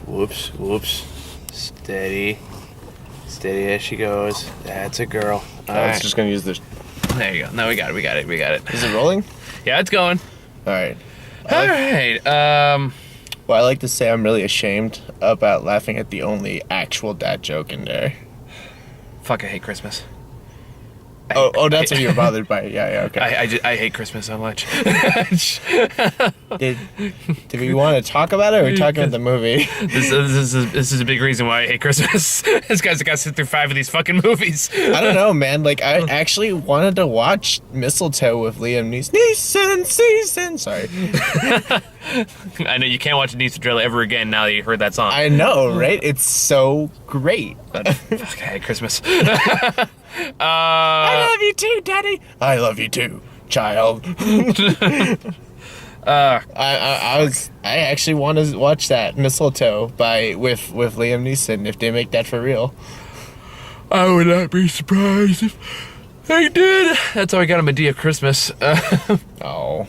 Whoops. Steady as she goes. That's a girl. I was just gonna use this. There you go. No, we got it. Is it rolling? Yeah, it's going. All right. All right. Well, I like to say I'm really ashamed about laughing at the only actual dad joke in there. Fuck, I hate Christmas. That's what you were bothered by. Yeah, okay. I hate Christmas so much. Did we want to talk about it, or are we talking about the movie? This is a big reason why I hate Christmas. This guy's got to sit through 5 of these fucking movies. I don't know, man. Like, I actually wanted to watch Mistletoe with Liam Neeson. Sorry. I know you can't watch Neeson Drill ever again now that you heard that song. I know, right? It's so great. But, fuck, I hate Christmas. I love you too, Daddy. I love you too, child. I actually want to watch that Mistletoe with Liam Neeson if they make that for real. I would not be surprised if they did. That's how I got a Medea Christmas. Oh.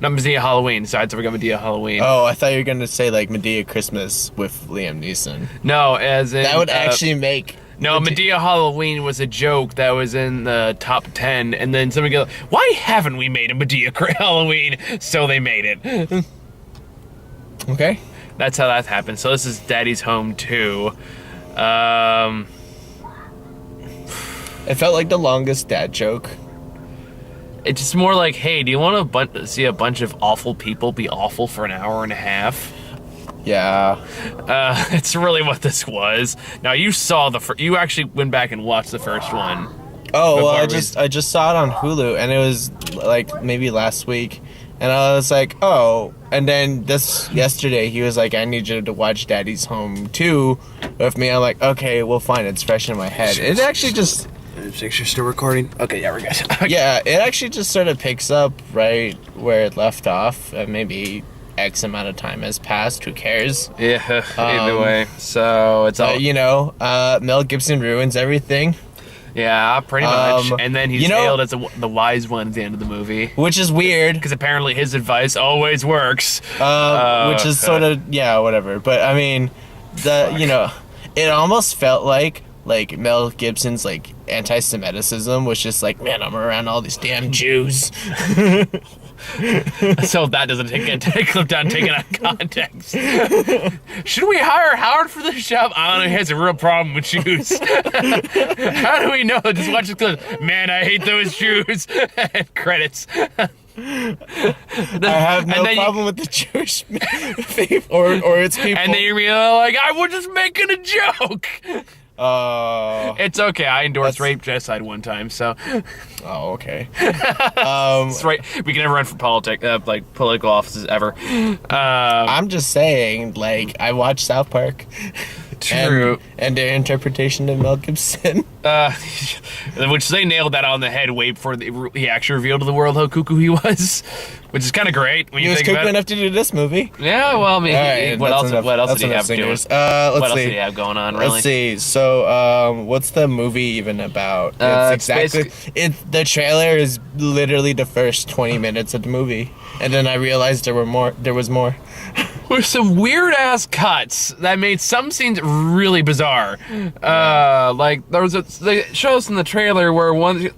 Not Medea Halloween. So that's how we got Medea Halloween. Oh, I thought you were gonna say like Medea Christmas with Liam Neeson. No, as in that would actually make. No, Medea Halloween was a joke that was in the top 10, and then somebody goes, why haven't we made a Medea Halloween? So they made it. Okay. That's how that happened. So this is Daddy's Home 2. It felt like the longest dad joke. It's just more like, hey, do you want to see a bunch of awful people be awful for an hour and a half? Yeah. It's really what this was. Now, you saw you actually went back and watched the first one. Oh, well, I just saw it on Hulu, and it was like maybe last week, and I was like, oh, and then yesterday he was like, I need you to watch Daddy's Home 2 with me. I'm like, okay, well, fine, it's fresh in my head. It actually just... Make sure still recording. Okay, yeah, we're good. Yeah, it actually just sort of picks up right where it left off, maybe X amount of time has passed, who cares? Yeah, either way. So it's all... Mel Gibson ruins everything. Yeah, pretty much. And then he's hailed as the wise one at the end of the movie. Which is weird. Because apparently his advice always works. Which is sort of, yeah, whatever. But, I mean, it almost felt like Mel Gibson's, like, anti-Semitism was just like, man, I'm around all these damn Jews. So that doesn't get clipped out and taken out of context. Should we hire Howard for this job? I don't know. He has a real problem with Jews. How do we know? Just watch the clip. Man, I hate those Jews. Credits. I have no problem with the Jewish faith or its people. And then you're like, I was just making a joke. It's okay. I endorsed rape genocide one time, so. Oh, okay. That's right. We can never run for political offices ever. I'm just saying, like, I watched South Park. True. And their interpretation of Mel Gibson. Which they nailed that on the head way before he actually revealed to the world how cuckoo he was, which is kind of great when you think about it. He was cuckoo enough to do this movie. Yeah, well, I mean, right, what else did he have doing? Let's what else see. did he have going on, really? Let's see. So, what's the movie even about? It's the trailer is literally the first 20 minutes of the movie, and then I realized there was more. With some weird ass cuts that made some scenes really bizarre. Like there was they show us in the trailer where when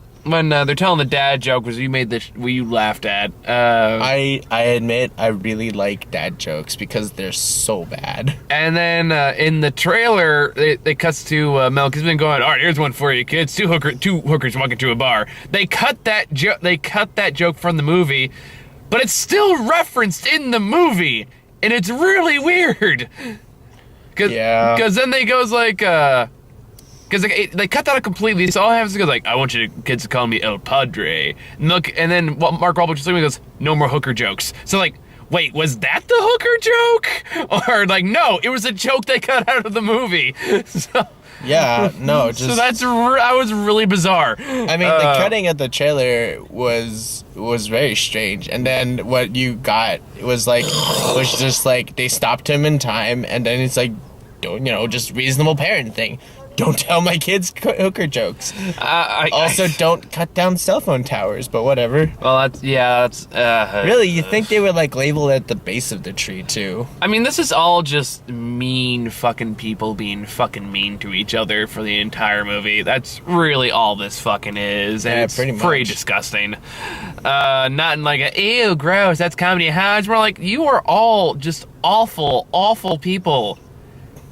they're telling the dad joke was you laughed at. I admit I really like dad jokes because they're so bad. And then in the trailer they cuts to Mel Gibson going, all right, here's one for you kids. Two hookers walking to a bar. They cut that joke from the movie, but it's still referenced in the movie. And it's really weird. Because then they goes like, because they cut that out completely. So all I have is go like, I want you kids to call me El Padre. And then Mark Wahlberg just goes, no more hooker jokes. So like, wait, was that the hooker joke? Or like, no, it was a joke they cut out of the movie. So, yeah, no, just... So that was really bizarre. I mean, the cutting of the trailer was very strange, and then what you got was just like they stopped him in time, and then it's like, just reasonable parent thing. don't tell my kids hooker jokes. Also, don't cut down cell phone towers, but whatever. Well, that's Really, you think they would like label it at the base of the tree too? I mean, this is all just mean fucking people being fucking mean to each other for the entire movie. That's really all this fucking is, and Yeah, it's pretty much. pretty disgusting. Not in like a ew, gross. That's comedy. How it's more like you are all just awful, awful people.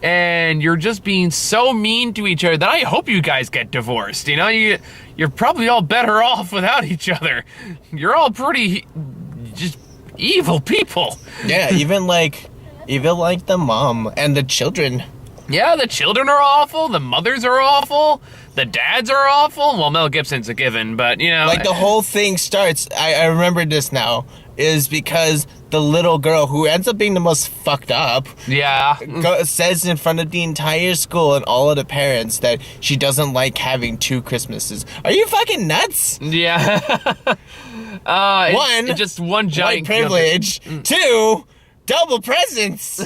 And you're just being so mean to each other that I hope you guys get divorced. You know, you're probably all better off without each other. You're all pretty just evil people. Yeah, even like the mom and the children. Yeah, the children are awful. The mothers are awful. The dads are awful. Well, Mel Gibson's a given, but you know, Like the whole thing starts. I remember this now. Is because the little girl who ends up being the most fucked up yeah. says in front of the entire school and all of the parents that she doesn't like having 2 Christmases. Are you fucking nuts? Yeah. One, it's just one giant White privilege. 2, double presents.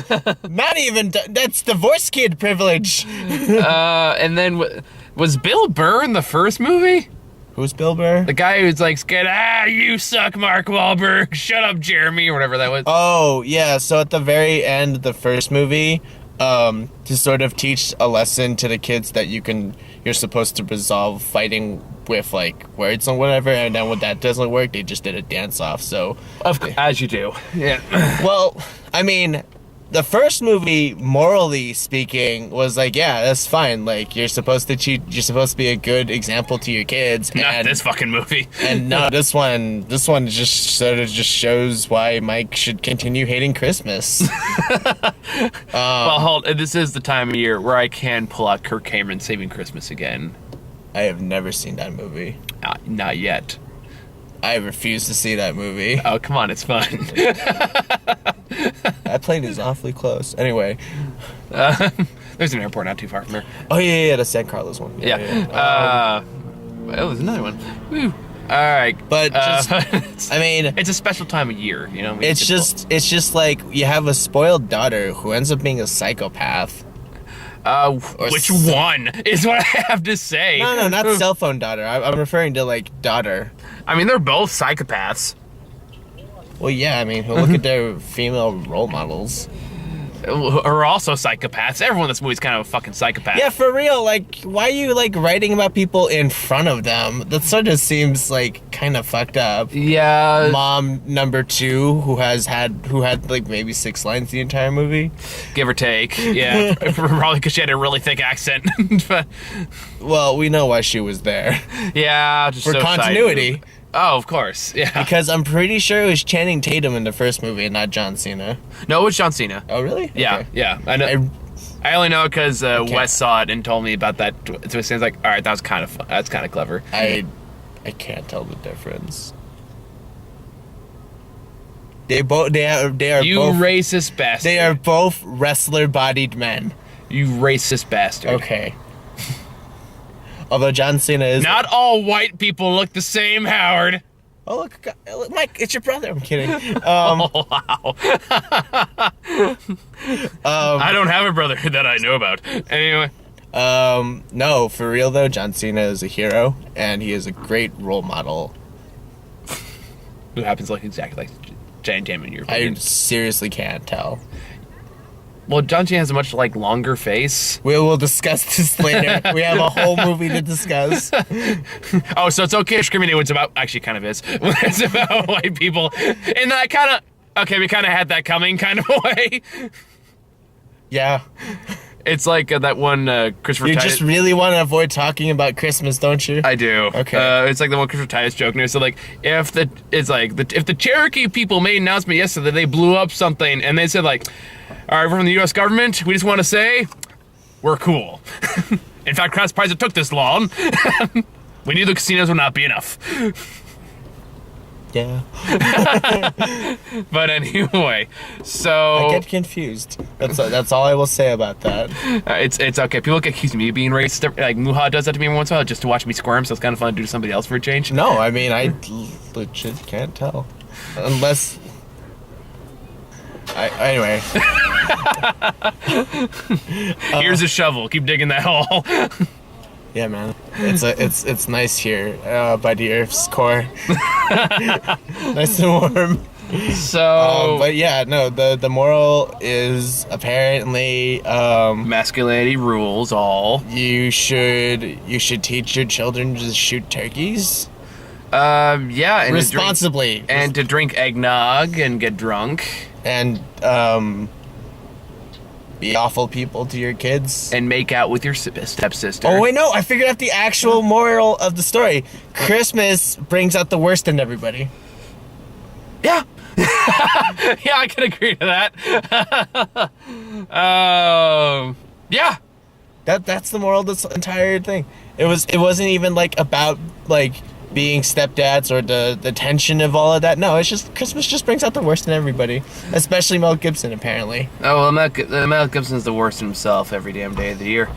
Not even that's divorce kid privilege. And then was Bill Burr in the first movie? Who's Bill Burr? The guy who's like scared. You suck, Mark Wahlberg. Shut up, Jeremy, or whatever that was. Oh yeah. So at the very end of the first movie, to sort of teach a lesson to the kids that you're supposed to resolve fighting with like words and whatever, and then when that doesn't work, they just did a dance off. So As you do. Yeah. well, I mean, the first movie, morally speaking, was like, yeah, that's fine. Like you're supposed to be a good example to your kids. Not this fucking movie. And no, this one just sort of just shows why Mike should continue hating Christmas. Well, this is the time of year where I can pull out Kirk Cameron Saving Christmas again. I have never seen that movie. Not yet. I refuse to see that movie. Oh, come on, it's fun. That plane is awfully close. Anyway. There's an airport not too far from here. Oh, yeah, the San Carlos one. Yeah. There's another one. Woo. All right. But just, I mean, it's a special time of year, you know? it's just like you have a spoiled daughter who ends up being a psychopath. Which one is what I have to say? No, not cell phone daughter. I'm referring to, like, daughter. I mean, they're both psychopaths. Well, yeah, I mean, look at their female role models. Are also psychopaths. Everyone in this movie is kind of a fucking psychopath. Yeah, for real. Like, why are you, like, writing about people in front of them? That sort of seems, like, kind of fucked up. Yeah. Mom number 2, who had, like, maybe 6 lines the entire movie. Give or take. Yeah. Probably because she had a really thick accent. But, well, we know why she was there. yeah. Just For so continuity. Oh, of course. Yeah. Because I'm pretty sure it was Channing Tatum in the first movie and not John Cena. No, it was John Cena. Oh, really? Yeah, Okay. yeah. I know. I only know because Wes saw it and told me about that. So it like, all right, that's kind of clever. I can't tell the difference. They are You both racist bastard. They are both wrestler-bodied men. You racist bastard. Okay. Although John Cena is Not all white people look the same, Howard. Oh look, Mike, it's your brother. I'm kidding. Oh, wow. I don't have a brother that I know about. Anyway. No, for real though, John Cena is a hero, and he is a great role model. Who happens like exactly like John Cena in your I opinion? seriously can't tell. Well, John Cena has a much like longer face. We will discuss this later. We have a whole movie to discuss. Oh, so it's okay to discriminate when it's about actually kind of is. When it's about white people. And that kind of okay, we kind of had that coming kind of way. Yeah. It's like that one Christopher You Titus. just really want to avoid talking about Christmas, don't you? I do. Okay. It's like the one Christopher Titus joke. And so like if the Cherokee people made an announcement yesterday, they blew up something, and they said like, all right, we're from the U.S. government. We just want to say we're cool. In fact, I'm surprised it took this long. We knew the casinos would not be enough. Yeah. But anyway, so I get confused. That's all I will say about that. it's okay. People get accused of me of being racist. Like Muha does that to me once in a while just to watch me squirm. So it's kind of fun to do to somebody else for a change. No, I mean I legit can't tell, unless. Anyway. Here's a shovel. Keep digging that hole. Yeah, man. It's nice here by the Earth's core. Nice and warm. So, but yeah, no. The moral is apparently masculinity rules all. you should teach your children to shoot turkeys Yeah, and responsibly to drink eggnog and get drunk and be awful people to your kids. and make out with your stepsister. Oh wait, no! I figured out the actual moral of the story. Christmas brings out the worst in everybody. Yeah. Yeah, I can agree to that. Yeah. That's the moral of this entire thing. It wasn't even like about like being stepdads or the tension of all of that. No, it's just Christmas just brings out the worst in everybody, especially Mel Gibson apparently. Oh, well, Mel Gibson's the worst in himself every damn day of the year.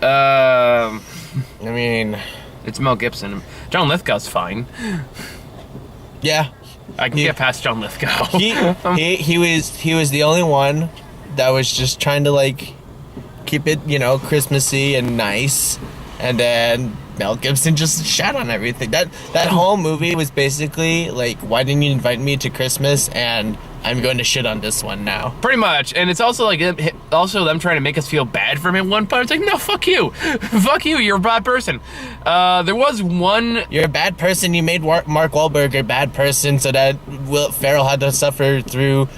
I mean, it's Mel Gibson. John Lithgow's fine. Yeah, I can get past John Lithgow. he was the only one that was just trying to like keep it, Christmassy and nice, and then Mel Gibson just shat on everything. That whole movie was basically like, why didn't you invite me to Christmas? And I'm going to shit on this one now. Pretty much, and it's also like them trying to make us feel bad for him at one point. It's like, no, fuck you, fuck you. You're a bad person. There was one. You're a bad person. You made Mark Wahlberg a bad person, so that Will Ferrell had to suffer through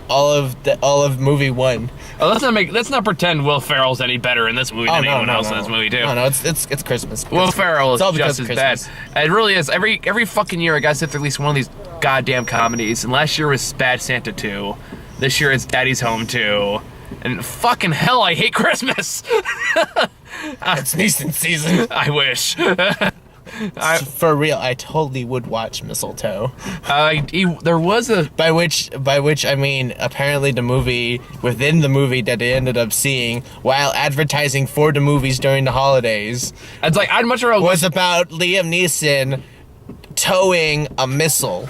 all of movie one. Oh, let's not pretend Will Ferrell's any better in this movie than anyone else in this movie too. No, it's Christmas. Will Ferrell is all just as bad. It really is. Every fucking year I gotta sit through at least one of these goddamn comedies. And last year was Bad Santa 2. This year it's Daddy's Home 2. And fucking hell, I hate Christmas. It's Neeson season. I wish. For real, I totally would watch Mistletoe. There was a by which I mean apparently the movie within the movie that they ended up seeing while advertising for the movies during the holidays. It's like I'd much rather was about Liam Neeson towing a missile,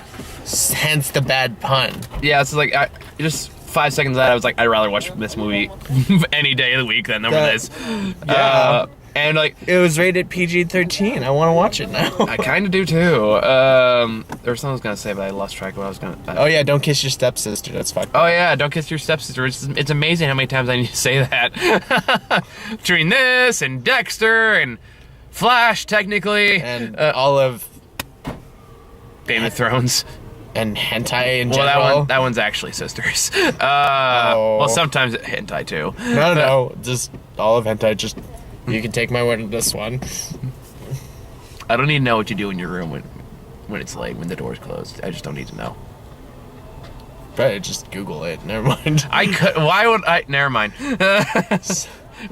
hence the bad pun. Yeah, it's like just 5 seconds of that I was like, I'd rather watch this movie any day of the week than this. Yeah. And like it was rated PG-13. I want to watch it now. I kind of do too. There was something I was gonna say, but I lost track of what I was gonna. Oh yeah, don't kiss your stepsister. That's fucked. Oh yeah, don't kiss your stepsister. It's amazing how many times I need to say that. Between this and Dexter and Flash, technically, and all of Game of Thrones. And hentai in general. That one's actually sisters. Well, sometimes hentai too. No, just all of hentai. Just you can take my word on this one. I don't need to know what you do in your room when it's late, when the door's closed. I just don't need to know. Probably just Google it. Never mind. I could. Why would I? Never mind.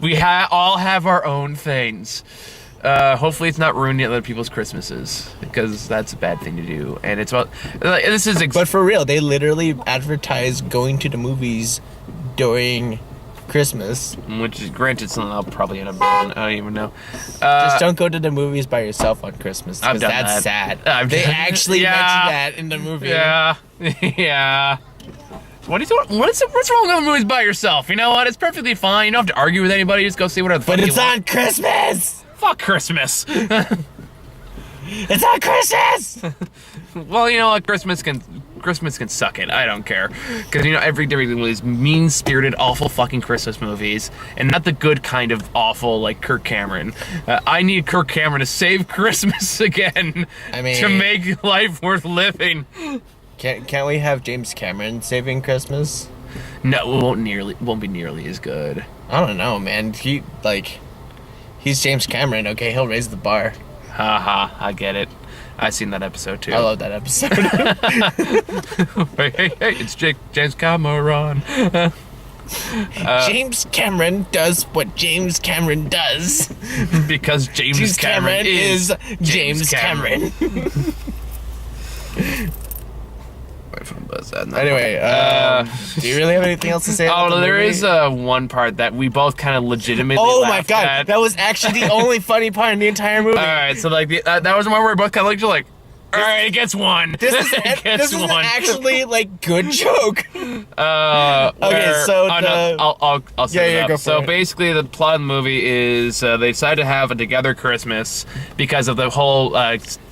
We all have our own things. Hopefully it's not ruining other people's Christmases, because that's a bad thing to do. And it's about this is. But for real, they literally advertise going to the movies during Christmas, which is granted something I'll probably end up doing. I don't even know. Just don't go to the movies by yourself on Christmas, because that's sad. They actually mentioned that in the movie. Yeah, yeah. What's wrong with movies by yourself? You know what? It's perfectly fine. You don't have to argue with anybody. Just go see whatever the fuck you want. But it's on Christmas. Fuck Christmas. It's on Christmas. Well, you know what? Christmas can suck it. I don't care, because every day these mean-spirited, awful fucking Christmas movies, and not the good kind of awful like Kirk Cameron. I need Kirk Cameron to save Christmas again. I mean, to make life worth living. Can't we have James Cameron saving Christmas? No, it won't be nearly as good. I don't know, man. He's James Cameron. Okay, he'll raise the bar. Haha, I get it. I've seen that episode too. I love that episode. hey, it's James Cameron. James Cameron does what James Cameron does. Because James Cameron is James Cameron. Anyway, do you really have anything else to say about the there movie? is one part that we both kind of legitimately laughed at. That was actually the only funny part in the entire movie. Alright, so like that was the one where we both kind of looked like, All right, it gets one. This is actually like good joke. Okay, so I'll say it up. go for So it. basically, the plot of the movie is they decide to have a together Christmas because of the whole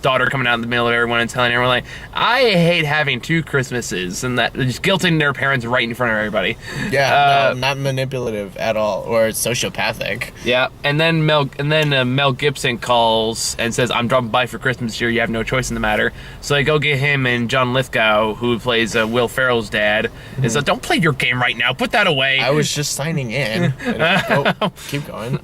daughter coming out in the middle of everyone and telling everyone like, I hate having two Christmases, and that just guilting their parents right in front of everybody. Yeah, no, not manipulative at all or sociopathic. Yeah, and then Mel Gibson calls and says, I'm dropping by for Christmas this year. You have no choice in the matter. So they go get him and John Lithgow, who plays Will Ferrell's dad, and says, don't play your game right now. Put that away. I was just signing in. Keep going.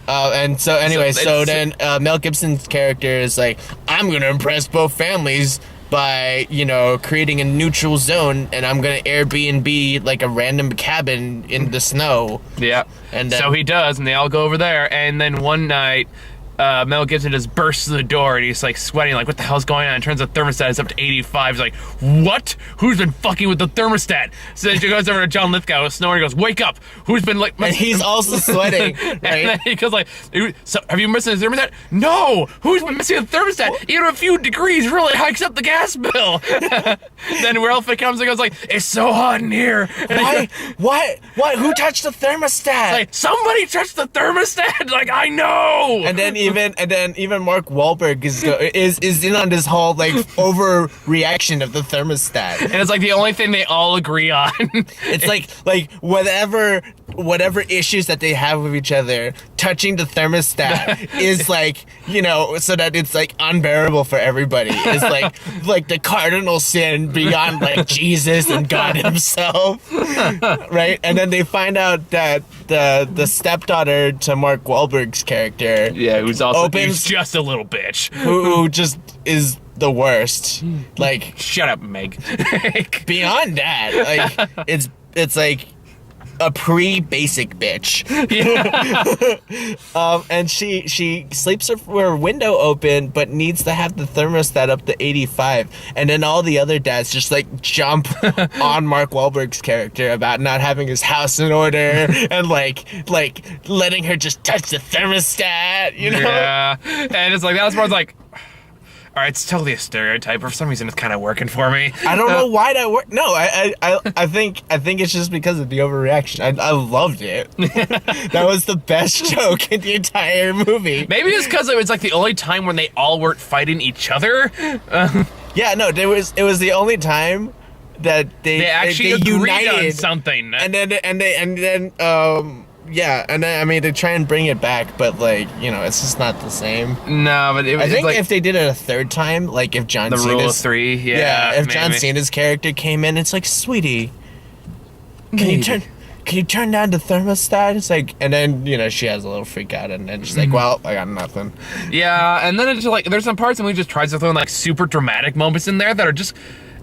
And so anyway, then Mel Gibson's character is like, I'm gonna impress both families by, creating a neutral zone, and I'm gonna Airbnb like a random cabin in the snow. Yeah. And so he does, and they all go over there, and then one night, Mel Gibson just bursts through the door, and he's like sweating, like, what the hell's going on? And turns the thermostat is up to 85. He's like, what? Who's been fucking with the thermostat? So then he goes over to John Lithgow, who's snoring, and goes, wake up! Who's been like... And he's also sweating, right? And then he goes like, so have you missed the thermostat? No! Who's been missing the thermostat? Even a few degrees really hikes up the gas bill. Then Ralph comes and goes like, it's so hot in here. Why? What? Who touched the thermostat? Like, somebody touched the thermostat! Like, I know! And then even Mark Wahlberg is in on this whole like overreaction of the thermostat. And it's like the only thing they all agree on. It's like whatever issues that they have with each other, touching the thermostat is like, so that it's like unbearable for everybody. It's like the cardinal sin beyond like Jesus and God himself. Right? And then they find out that the stepdaughter to Mark Wahlberg's character, who's just a little bitch, who just is the worst. Like, shut up, Meg. Beyond that, like it's like a pre-basic bitch. Yeah. And she sleeps with her window open, but needs to have the thermostat up to 85. And then all the other dads just like jump on Mark Wahlberg's character about not having his house in order and like letting her just touch the thermostat. Yeah. And it's like that was where I was like, all right, it's totally a stereotype, but for some reason it's kind of working for me. I don't know why that worked. No, I think it's just because of the overreaction. I loved it. That was the best joke in the entire movie. Maybe it's because it was like the only time when they all weren't fighting each other. Yeah, no, it was the only time that they actually agreed united on something. And then yeah, and then, I mean, they try and bring it back, but, like, it's just not the same. No, but I think like, if they did it a third time, like, if John Cena's... The rule of three, yeah. If John Cena's character came in, it's like, sweetie, can you turn down the thermostat? It's like, and then, she has a little freak out, and then she's like, well, I got nothing. Yeah, and then it's like, there's some parts, and we just tries to throw in, like, super dramatic moments in there that are just...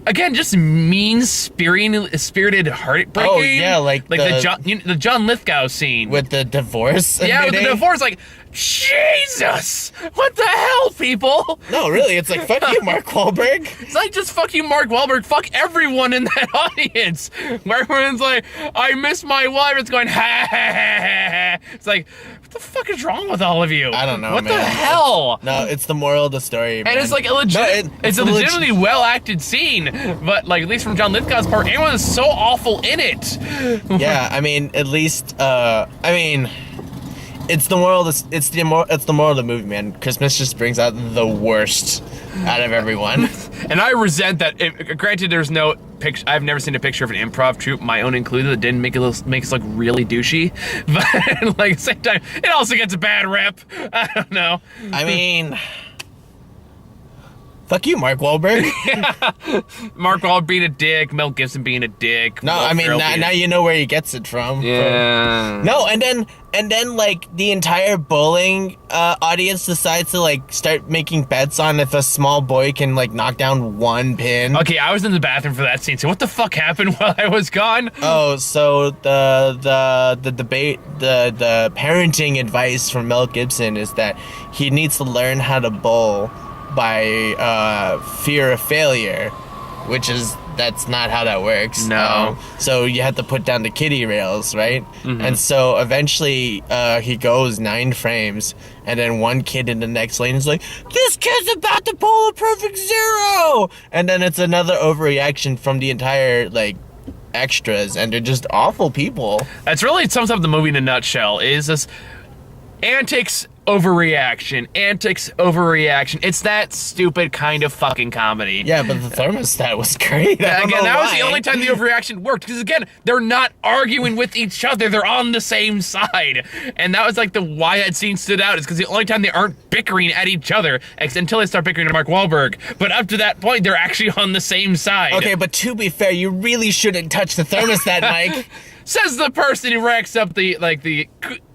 Again, just mean-spirited heartbreaking. Oh, yeah, like the John Lithgow scene. With the divorce. Yeah, with the divorce, like, Jesus! What the hell, people? No, really, it's like, fuck you, Mark Wahlberg. It's like, just fuck you, Mark Wahlberg. Fuck everyone in that audience. Where everyone's like, I miss my wife. It's going, ha, ha, ha, ha. It's like, what the fuck is wrong with all of you? I don't know, What man. the hell? No, it's the moral of the story, man. And it's like a it's a legitimately well-acted scene, but like, at least from John Lithgow's part, everyone is so awful in it. Yeah, I mean, at least, it's the moral of the movie, man. Christmas just brings out the worst out of everyone. And I resent that. Granted, there's no picture. I've never seen a picture of an improv troupe, my own included, that didn't make us look really douchey. But like at the same time, it also gets a bad rep. I don't know. I mean, fuck you, Mark Wahlberg. Yeah. Mark Wahlberg being a dick, Mel Gibson being a dick. No, I mean, now you know where he gets it from. Yeah. No, and then like the entire bowling audience decides to like start making bets on if a small boy can like knock down one pin. Okay, I was in the bathroom for that scene. So what the fuck happened while I was gone? Oh, so the debate, the parenting advice from Mel Gibson is that he needs to learn how to bowl by fear of failure, which is that's not how that works. No. So you have to put down the kiddie rails, right? Mm-hmm. And so eventually he goes 9 frames, and then one kid in the next lane is like, this kid's about to pull a perfect 0! And then it's another overreaction from the entire, like, extras, and they're just awful people. That's really sums up the movie in a nutshell, is this antics, overreaction. It's that stupid kind of fucking comedy. Yeah, but the thermostat was great. I don't Again, know that was why. the only time the overreaction worked, because again, they're not arguing with each other, they're on the same side. And that was like the why that scene stood out, is because the only time they aren't bickering at each other, until they start bickering to Mark Wahlberg. But up to that point, they're actually on the same side. Okay, but to be fair, you really shouldn't touch the thermostat, Mike. Says the person who racks up the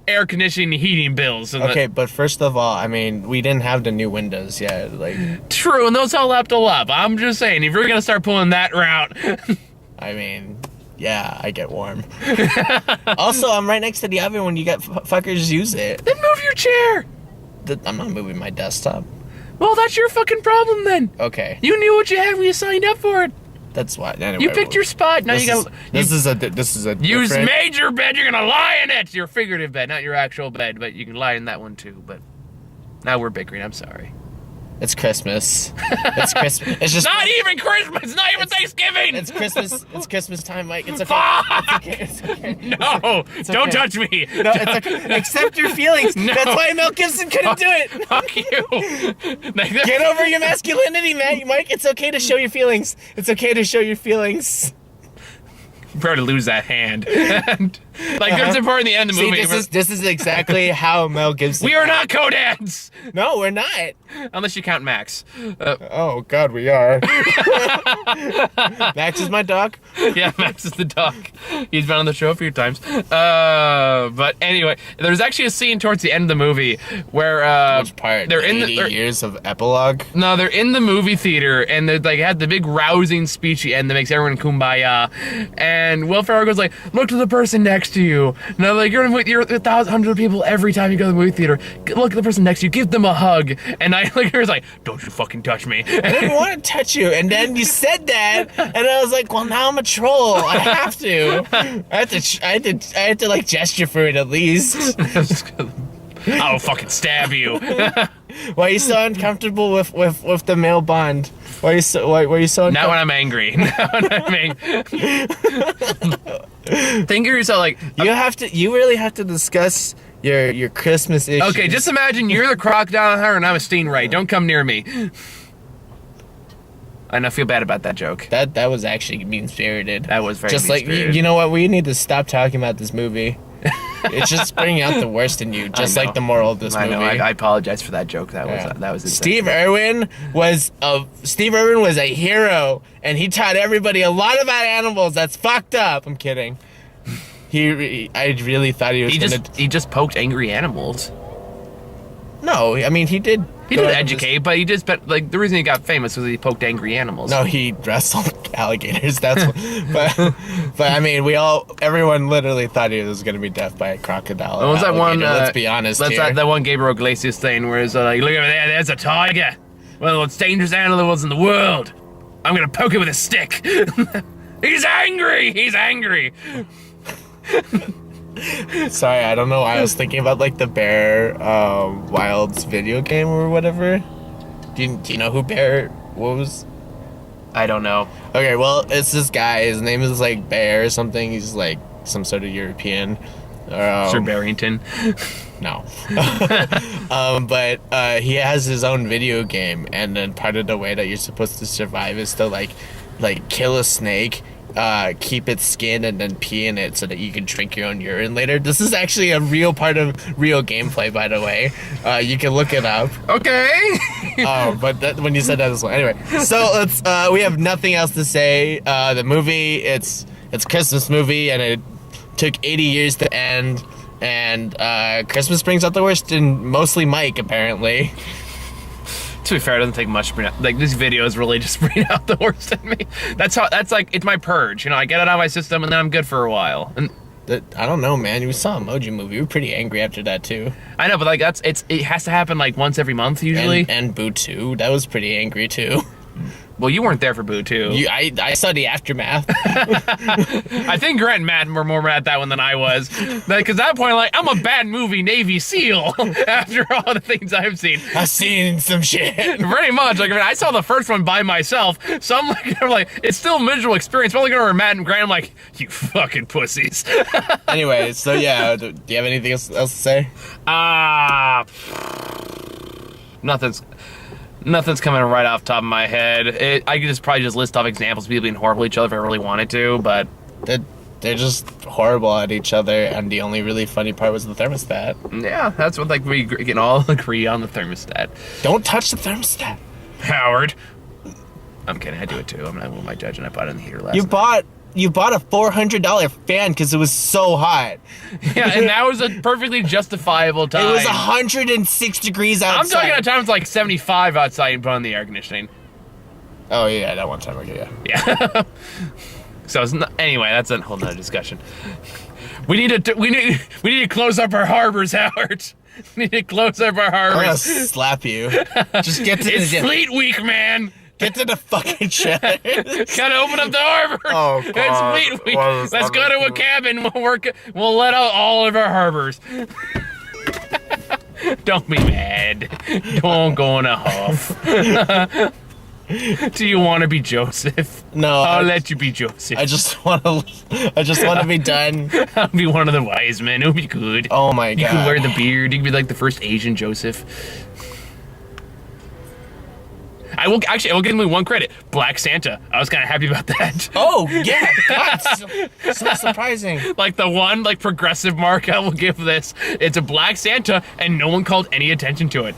air conditioning heating bills. And Okay, but first of all, I mean, we didn't have the new windows yet. Like, true, and those all up to love. I'm just saying, if you're gonna start pulling that route. I mean, yeah, I get warm. Also, I'm right next to the oven when you get fuckers use it. Then move your chair. I'm not moving my desktop. Well, that's your fucking problem then. Okay, You knew what you had when you signed up for it. that's why. Anyway, You picked your spot. Now you got. This is a You different- made your bed. You're gonna lie in it. Your figurative bed, not your actual bed, but you can lie in that one too. But now we're bickering. I'm sorry. It's Christmas. It's Christmas. It's just Not even Christmas. It's not even Thanksgiving. It's Christmas. It's Christmas time, Mike. It's okay. Fuck! It's okay. No, don't touch me. No, it's okay. Accept your feelings. No. That's why Mel Gibson couldn't do it. Fuck you. Get over your masculinity, Mike. It's okay to show your feelings. It's okay to show your feelings. Bro, to lose that hand. Like, there's a part in the end of the See, movie. this is exactly how Mel Gibson. We are not co-dads! No, we're not. Unless you count Max. Oh God, we are. Max is my dog. Yeah, Max is the dog. He's been on the show a few times. But anyway, there's actually a scene towards the end of the movie where Which part? they're in 80 years of epilogue. No, they're in the movie theater, and they like had the big rousing speech at the end that makes everyone kumbaya. And Will Ferrell goes like, "Look to the person next to you." And I'm like, "You're with hundreds of people every time you go to the movie theater. Look at the person next to you, give them a hug." And I like, he was like, "Don't you fucking touch me." I didn't want to touch you, and then you said that, and I was like, "Well, now I'm a troll. I have to. I had to like gesture for it at least." I'll fucking stab you. Why are you so uncomfortable with the male bond? Why are you so uncomfortable? Not when I'm angry. Not when I'm angry. Think of yourself like, You really have to discuss your Christmas issues. okay, just imagine you're the crocodile hunter and I'm a stingray. Don't come near me. I know, I feel bad about that joke. that was actually mean spirited. That was very just like mean-spirited. you know what? We need to stop talking about this movie. It's just bringing out the worst in you, just I know. like the moral of this I movie. know. I apologize for that joke. That Yeah. was insane. Steve Irwin was a hero, and he taught everybody a lot about animals. That's fucked up. I'm kidding. I really thought he was He just poked angry animals. No, I mean he did. He did educate, but he just like the reason he got famous was he poked angry animals. No, he wrestled alligators. That's but I mean everyone literally thought he was gonna be deaf by a crocodile. What was that one? Let's be honest here. That one Gabriel Iglesias thing where it's like, look over there, there's a tiger. One of the most dangerous animals in the world. I'm gonna poke it with a stick. He's angry. He's angry. Sorry, I don't know why I was thinking about like the Bear Wilds video game or whatever. Do you know who Bear was? I don't know. Okay, well, it's this guy. His name is like Bear or something. He's like some sort of European. Sir Barrington. No. But he has his own video game, and then part of the way that you're supposed to survive is to like kill a snake, keep its skin, and then pee in it so that you can drink your own urine later. This is actually a real part of real gameplay, by the way. You can look it up. Okay. But when you said that as well. Anyway, so let's. We have nothing else to say. The movie, it's a Christmas movie, and it took 80 years to end. And Christmas brings out the worst in mostly Mike, apparently. To be fair, it doesn't take much to bring out, like, these videos really just bring out the worst in me. That's like, it's my purge, you know, I get it out of my system and then I'm good for a while. And I don't know, man. We saw Emoji Movie. We were pretty angry after that, too. I know, but like, it has to happen like once every month usually. And Boo 2, that was pretty angry, too. Well, you weren't there for Boo 2. I saw the aftermath. I think Grant and Matt were more mad at that one than I was. Because at that point, like, I'm a bad movie Navy SEAL after all the things I've seen. I've seen some shit. Pretty much. Like, I mean, I saw the first one by myself, so I'm like, it's still a miserable experience. But I'm looking over at Matt and Grant, I'm like, you fucking pussies. Anyway, so yeah, do you have anything else to say? Nothing's coming right off the top of my head. I could probably just list off examples of people being horrible to each other if I really wanted to, but They're just horrible at each other, and the only really funny part was the thermostat. yeah, that's what, like, we can all agree on the thermostat. Don't touch the thermostat. Howard. I'm kidding, I do it too. I won't my judge, and I bought it in the heater last night. You bought a $400 fan because it was so hot. Yeah, and that was a perfectly justifiable time. It was 106 degrees outside. I'm talking about times like 75 outside and put on the air conditioning. Oh yeah, that one time. Okay, yeah. Yeah. So it's not, anyway, that's a whole nother discussion. We need to close up our harbors, Howard. We need to close up our I'm gonna harbors. slap you. Just get to It's the Fleet Week, man. Get to the fucking shed. Gotta open up the harbor. Oh, God. It's Fleet Week. What is Let's go to a cabin. We'll let out all of our harbors. Don't be mad. Don't go in a huff. Do you want to be Joseph? No, I'll let you be Joseph. I just want to be done. I'll be one of the wise men. It'll be good. Oh my God. You can wear the beard. You can be like the first Asian Joseph. I will give him one credit. Black Santa. I was kind of happy about that. Oh yeah, God, so surprising. Like the one progressive mark I will give this. It's a Black Santa, and no one called any attention to it.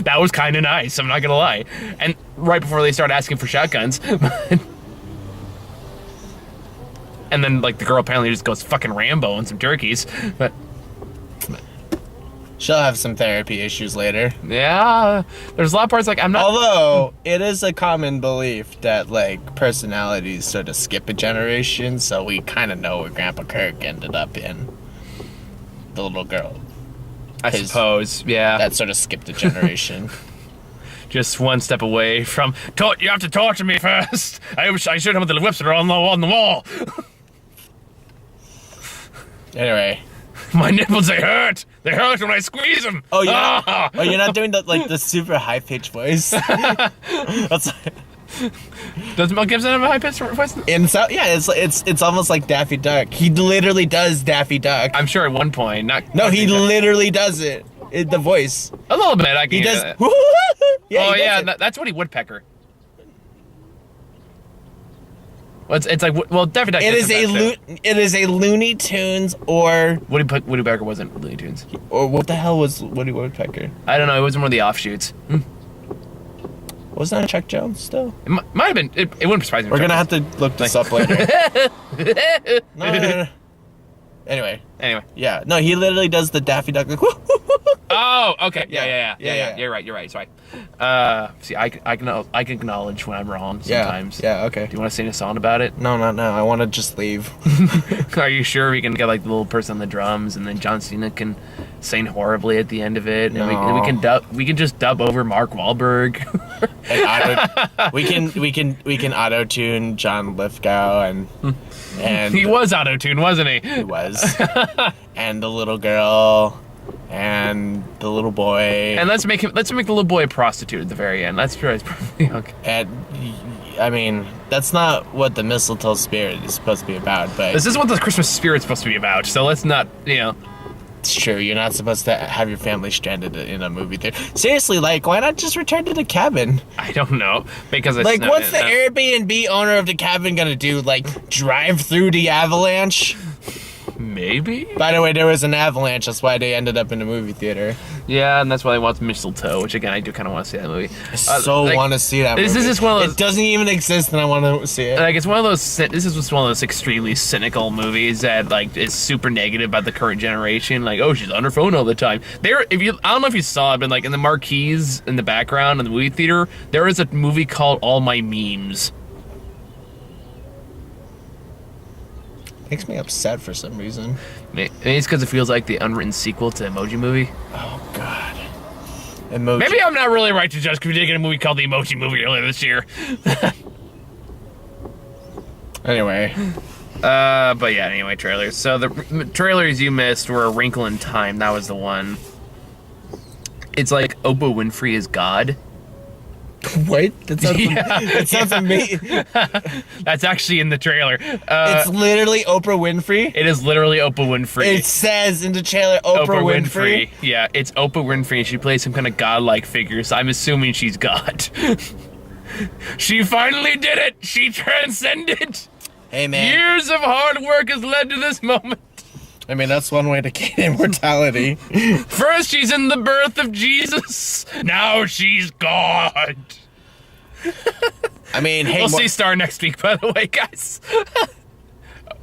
That was kind of nice. I'm not gonna lie. And right before they started asking for shotguns. And then like the girl apparently just goes fucking Rambo and some turkeys. But She'll have some therapy issues later. yeah, there's a lot of parts like I'm not. Although it is a common belief that like personalities sort of skip a generation, so we kind of know where Grandpa Kirk ended up in. The little girl. I suppose, yeah. That sort of skipped a generation. Just one step away from. You have to torture me first. I should have the whips that are on the wall. Anyway. My nipples, they hurt. They hurt when I squeeze them. Oh, yeah. Oh, you're not doing the super high pitched voice. That's Does Mel Gibson have a high pitched voice? yeah, it's almost like Daffy Duck. He literally does Daffy Duck. I'm sure at one point. He literally does it. The voice. A little bit. I can. He does. That. Yeah, oh he yeah, does it. that's Woody Woodpecker. Well, it's like Daffy Duck. It is a Looney Tunes or Woody Woodpecker wasn't Looney Tunes. Or what the hell was Woody Woodpecker? I don't know. It was one of the offshoots. Wasn't that Chuck Jones still? It might have been. It wouldn't surprise me. We're gonna have to look this up later. No. Anyway. Yeah. No, he literally does the Daffy Duck. Like, oh, okay. Yeah. You're right. Sorry. See, I can acknowledge when I'm wrong sometimes. Yeah. Okay. Do you want to sing a song about it? No. I want to just leave. Are you sure we can get like the little person on the drums, and then John Cena can sing horribly at the end of it, and we can just dub over Mark Wahlberg. we can auto tune John Lithgow and he was auto tuned, wasn't he? He was. And the little girl and the little boy. And let's make the little boy a prostitute at the very end. That's probably okay. And I mean, that's not what the mistletoe spirit is supposed to be about, but this is what the Christmas spirit's supposed to be about. So let's not, It's true. You're not supposed to have your family stranded in a movie theater. Seriously, like, why not just return to the cabin? I don't know, because it's what's the Airbnb owner of the cabin gonna do? Like, drive through the avalanche? Maybe. By the way, there was an avalanche. That's why they ended up in the movie theater. Yeah, and that's why they want mistletoe. Which again, I do kind of want to see that movie. I want to see that movie. This is just one of those. It doesn't even exist, and I want to see it. Like, it's one of those. This is just one of those extremely cynical movies that like is super negative about the current generation. Like, oh, she's on her phone all the time. I don't know if you saw it, but like in the marquees in the background in the movie theater, there is a movie called All My Memes. Makes me upset for some reason. Maybe it's because it feels like the unwritten sequel to Emoji Movie. Oh God. Emoji. Maybe I'm not really right to judge because we did get a movie called The Emoji Movie earlier this year. Anyway. But yeah, anyway, trailers. So the trailers you missed were A Wrinkle in Time. That was the one. It's like Oprah Winfrey is God. What? That sounds amazing. That's actually in the trailer. It's literally Oprah Winfrey? It is literally Oprah Winfrey. It says in the trailer Oprah Winfrey. Yeah, it's Oprah Winfrey. She plays some kind of godlike figure, so I'm assuming she's God. She finally did it! She transcended! Hey, man. Years of hard work has led to this moment. I mean, that's one way to gain immortality. First, she's in the birth of Jesus. Now she's God. I mean, hey, we'll see Star next week, by the way, guys.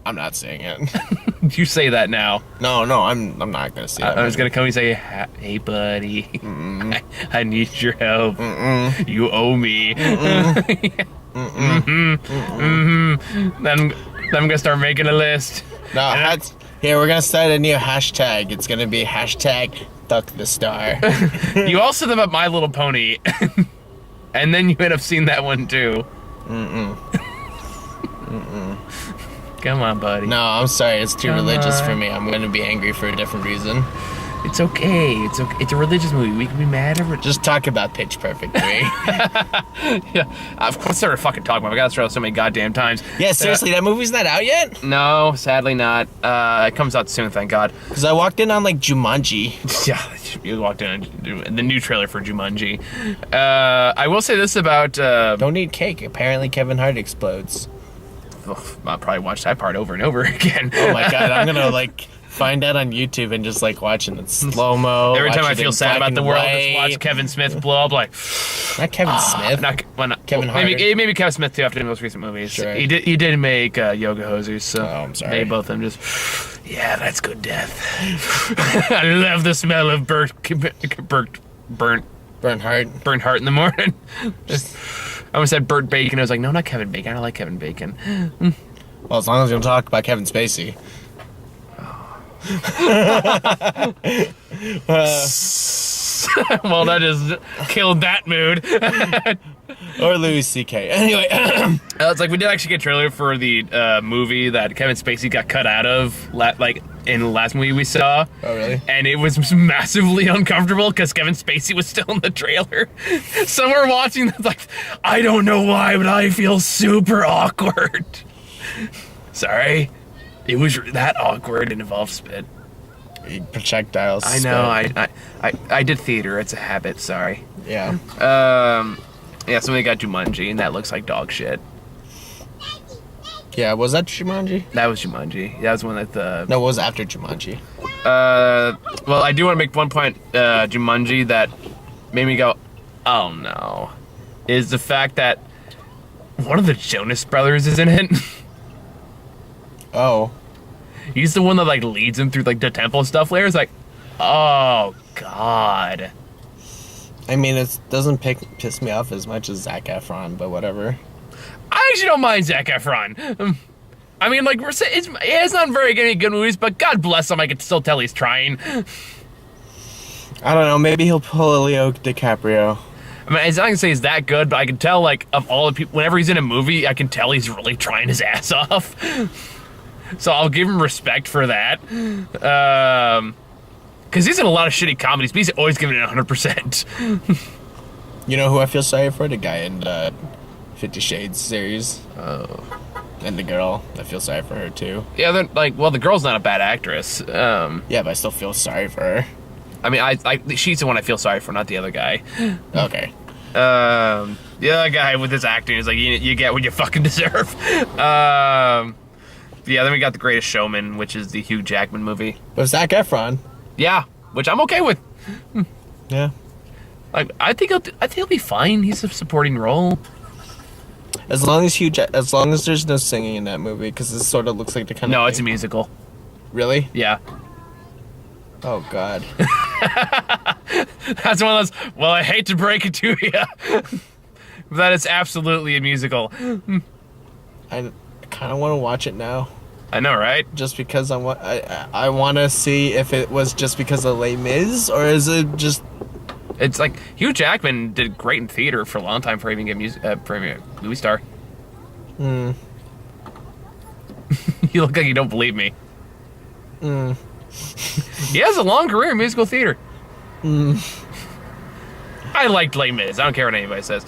I'm not saying it. You say that now. No, I'm not gonna say that. I was gonna come and say, "Hey, buddy, I need your help. You owe me." Then I'm gonna start making a list. No, here we're gonna start a new hashtag. It's gonna be hashtag Duck the Star. You also them up My Little Pony, and then you end up seeing that one too. Come on, buddy. No, I'm sorry. It's too religious for me. I'm gonna be angry for a different reason. It's okay. It's okay. It's a religious movie. We can be mad over it. Just talk about Pitch Perfect 3. Yeah, of course. I started fucking talking about it. I got through so many goddamn times. Yeah, seriously, that movie's not out yet? No, sadly not. It comes out soon, thank God. Because I walked in on, like, Jumanji. Yeah, you walked in on the new trailer for Jumanji. I will say this about... Don't eat cake. Apparently Kevin Hart explodes. I'll probably watch that part over and over again. Oh my God, I'm gonna, like... find that on YouTube and just like watching it slow-mo. Every time I feel sad about the world, just watch Kevin Smith blow up. Like, not Kevin Smith. Not Kevin Hart. Maybe Kevin Smith too after the most recent movies. Sure. He did make Yoga Hosers. So I'm sorry. Maybe both of them just. Yeah, that's good death. I love the smell of burnt heart in the morning. I almost said burnt bacon. I was like, no, not Kevin Bacon. I don't like Kevin Bacon. Well, as long as you don't talk about Kevin Spacey. Well, that just killed that mood. Or Louis C.K. Anyway, it's like we did actually get a trailer for the movie that Kevin Spacey got cut out of, like in the last movie we saw. Oh, really? And it was massively uncomfortable because Kevin Spacey was still in the trailer. So we're watching this like, I don't know why, but I feel super awkward. Sorry. It was that awkward and involved spit. Projectiles. I know. I did theater. It's a habit. Sorry. Yeah. Yeah. So we got Jumanji, and that looks like dog shit. Yeah. Was that Jumanji? That was Jumanji. That was one that the. No, it was after Jumanji. Well, I do want to make one point. Jumanji that made me go, oh no, is the fact that one of the Jonas Brothers is in it. Oh. He's the one that like leads him through like the temple stuff later. It's like, oh God. I mean, it doesn't piss me off as much as Zac Efron, but whatever. I actually don't mind Zac Efron. I mean, like we're saying, it's not very many good movies, but God bless him, I can still tell he's trying. I don't know. Maybe he'll pull a Leo DiCaprio. I mean, it's not gonna say he's that good, but I can tell like of all the people, whenever he's in a movie, I can tell he's really trying his ass off. So I'll give him respect for that. Because he's in a lot of shitty comedies, but he's always giving it 100%. You know who I feel sorry for? The guy in the 50 Shades series. Oh. And the girl. I feel sorry for her, too. Yeah, they're like, well, the girl's not a bad actress. Yeah, but I still feel sorry for her. I mean, she's the one I feel sorry for, not the other guy. Okay. The other guy with his acting is like, you get what you fucking deserve. Yeah, then we got The Greatest Showman, which is the Hugh Jackman movie. But Zac Efron. Yeah, which I'm okay with. Yeah. Like, I think he'll be fine. He's a supporting role. As long as there's no singing in that movie, because this sort of looks like the kind of No, thing. it's a musical. Really? Yeah. Oh, God. That's one of those, well, I hate to break it to you, but that is absolutely a musical. I kind of want to watch it now. I know, right? Just because I want to see if it was just because of Les Mis, or is it just... It's like Hugh Jackman did great in theater for a long time for even get for even a movie star. You look like you don't believe me. He has a long career in musical theater. I liked Les Mis. I don't care what anybody says.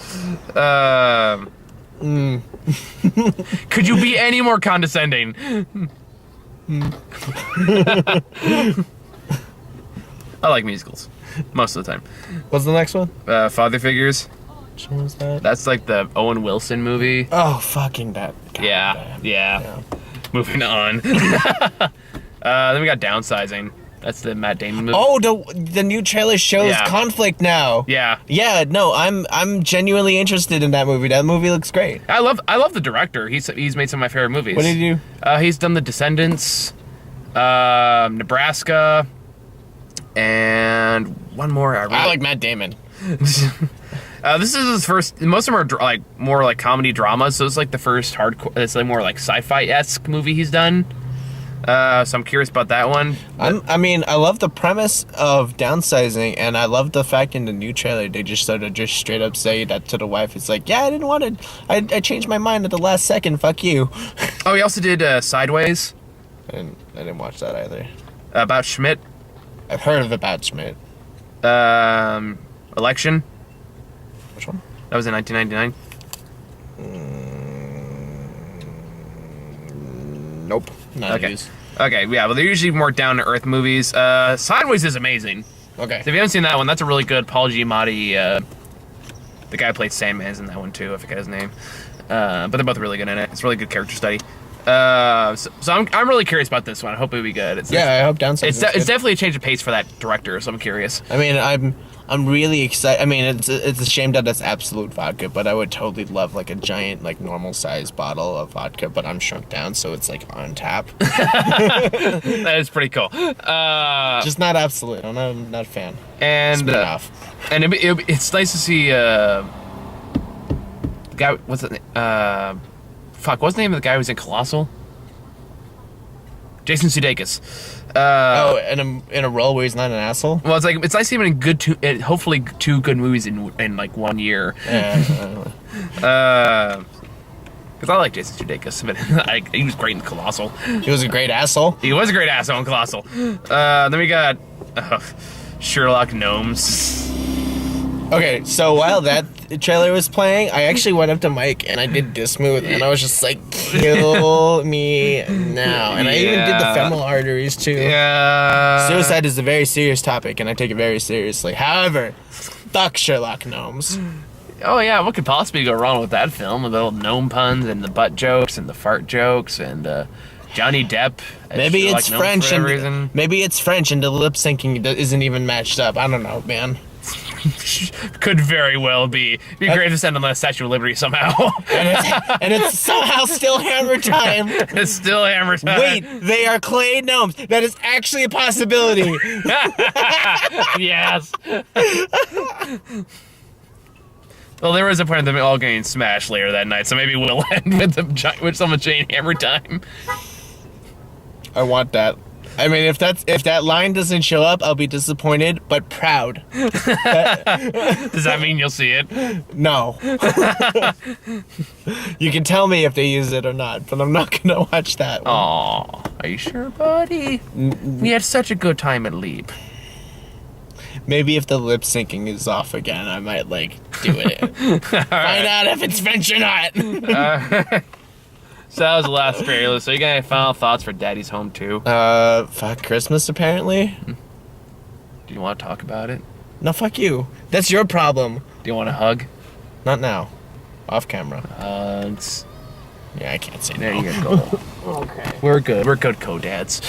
Could you be any more condescending? I like musicals most of the time. What's the next one? Father Figures. Which one was that? That's like the Owen Wilson movie. Oh, fucking that. Yeah. Moving on. Then we got Downsizing. That's the Matt Damon movie. Oh, the new trailer shows conflict now. Yeah. Yeah, no, I'm genuinely interested in that movie. That movie looks great. I love the director. He's made some of my favorite movies. What did he do? He's done The Descendants, Nebraska, and one more. I like Matt Damon. This is his first. Most of them are like more like comedy dramas, so it's like the first hardcore. It's like more like sci-fi-esque movie he's done. So I'm curious about that one. I mean, I love the premise of Downsizing, and I love the fact in the new trailer they just sort of just straight up say that to the wife. It's like, yeah, I didn't want it. I changed my mind at the last second. Fuck you. Oh, he also did Sideways. I didn't watch that either. About Schmidt. I've heard of About Schmidt. Election. Which one? That was in 1999. Nope. Not news. Okay, yeah, but they're usually more down-to-earth movies. Sideways is amazing. Okay. So if you haven't seen that one, that's a really good Paul Giamatti. The guy who played Sandman's in that one too. I forget his name. But they're both really good in it. It's a really good character study. So I'm really curious about this one. I hope it'll be good. I hope Downsizing. It's definitely a change of pace for that director. So I'm curious. I mean, I'm really excited. I mean, it's a shame that it's Absolute vodka, but I would totally love like a giant, like normal sized bottle of vodka, but I'm shrunk down, so it's like on tap. That is pretty cool. Just not Absolute. I'm not a fan. And Spin it off. And it's nice to see. The guy, what's it? What's the name of the guy who was in Colossal? Jason Sudeikis. In a role where he's not an asshole. Well, it's nice to see him in hopefully two good movies in like 1 year. Yeah. Because I like Jason Sudeikis, but he was great in Colossal. He was a great asshole. He was a great asshole in Colossal. Then we got Sherlock Gnomes. Okay, so while that trailer was playing, I actually went up to Mike and I did Dismooth, and I was just like, kill me now. And I even did the femoral arteries too. Yeah. Suicide is a very serious topic, and I take it very seriously. However, fuck Sherlock Gnomes. Oh yeah, what could possibly go wrong with that film? With the little gnome puns and the butt jokes and the fart jokes and Johnny Depp. Maybe it's French, maybe it's French, and the lip syncing isn't even matched up. I don't know, man. Could very well be. It'd be great to send on the Statue of Liberty somehow. and it's somehow still Hammer time. It's still Hammer time. Wait, they are clay gnomes. That is actually a possibility. Yes. Well, there was a point of them all getting smashed later that night, so maybe we'll end with someone saying Hammer time. I want that. I mean, if that line doesn't show up, I'll be disappointed, but proud. Does that mean you'll see it? No. You can tell me if they use it or not, but I'm not gonna watch that one. Aw, are you sure, buddy? We had such a good time at Leap. Maybe if the lip syncing is off again, I might do it. Find out if it's French or not. So that was the last trailer. So you got any final thoughts for Daddy's Home 2? Fuck Christmas, apparently. Do you want to talk about it? No, fuck you. That's your problem. Do you want a hug? Not now. Off camera. Hugs. Yeah, I can't say There no. you go. Okay. We're good. We're good co-dads.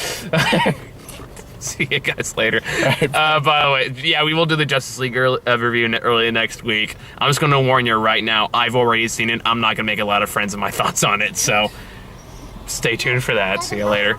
See you guys later. By the way, yeah, we will do the Justice League review early next week. I'm just going to warn you right now. I've already seen it. I'm not going to make a lot of friends in my thoughts on it, so stay tuned for that. See you later.